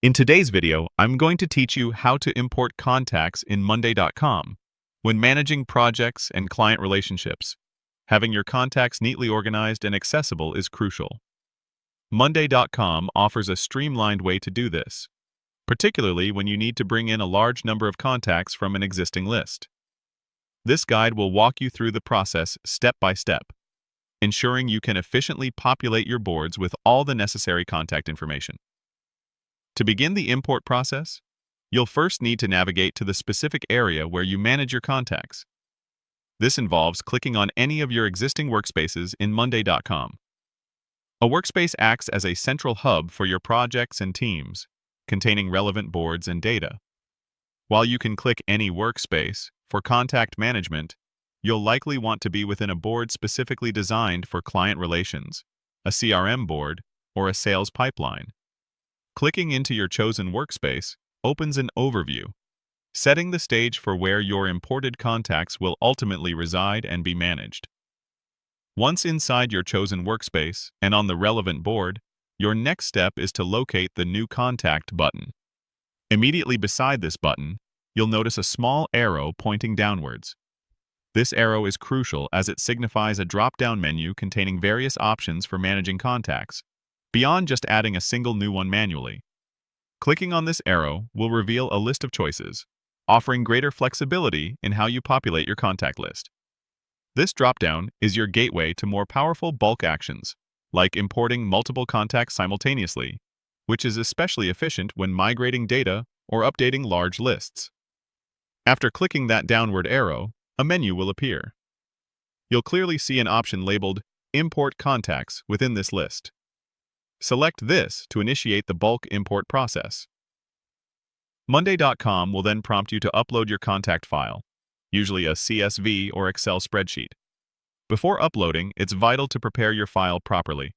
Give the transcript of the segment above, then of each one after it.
In today's video, I'm going to teach you how to import contacts in Monday.com. When managing projects and client relationships, having your contacts neatly organized and accessible is crucial. Monday.com offers a streamlined way to do this, particularly when you need to bring in a large number of contacts from an existing list. This guide will walk you through the process step by step, ensuring you can efficiently populate your boards with all the necessary contact information. To begin the import process, you'll first need to navigate to the specific area where you manage your contacts. This involves clicking on any of your existing workspaces in Monday.com. A workspace acts as a central hub for your projects and teams, containing relevant boards and data. While you can click any workspace for contact management, you'll likely want to be within a board specifically designed for client relations, a CRM board, or a sales pipeline. Clicking into your chosen workspace opens an overview, setting the stage for where your imported contacts will ultimately reside and be managed. Once inside your chosen workspace and on the relevant board, your next step is to locate the New Contact button. Immediately beside this button, you'll notice a small arrow pointing downwards. This arrow is crucial as it signifies a drop-down menu containing various options for managing contacts, beyond just adding a single new one manually. Clicking on this arrow will reveal a list of choices, offering greater flexibility in how you populate your contact list. This dropdown is your gateway to more powerful bulk actions, like importing multiple contacts simultaneously, which is especially efficient when migrating data or updating large lists. After clicking that downward arrow, a menu will appear. You'll clearly see an option labeled Import Contacts within this list. Select this to initiate the bulk import process. Monday.com will then prompt you to upload your contact file, usually a CSV or Excel spreadsheet. Before uploading, it's vital to prepare your file properly.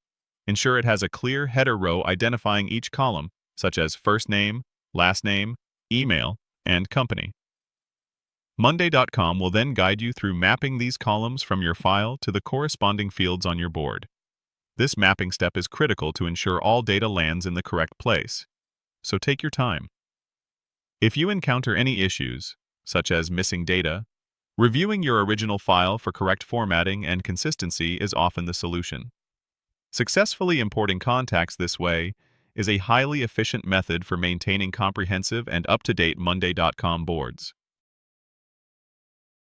Ensure it has a clear header row identifying each column, such as first name, last name, email, and company. Monday.com will then guide you through mapping these columns from your file to the corresponding fields on your board. This mapping step is critical to ensure all data lands in the correct place, so take your time. If you encounter any issues, such as missing data, reviewing your original file for correct formatting and consistency is often the solution. Successfully importing contacts this way is a highly efficient method for maintaining comprehensive and up-to-date Monday.com boards.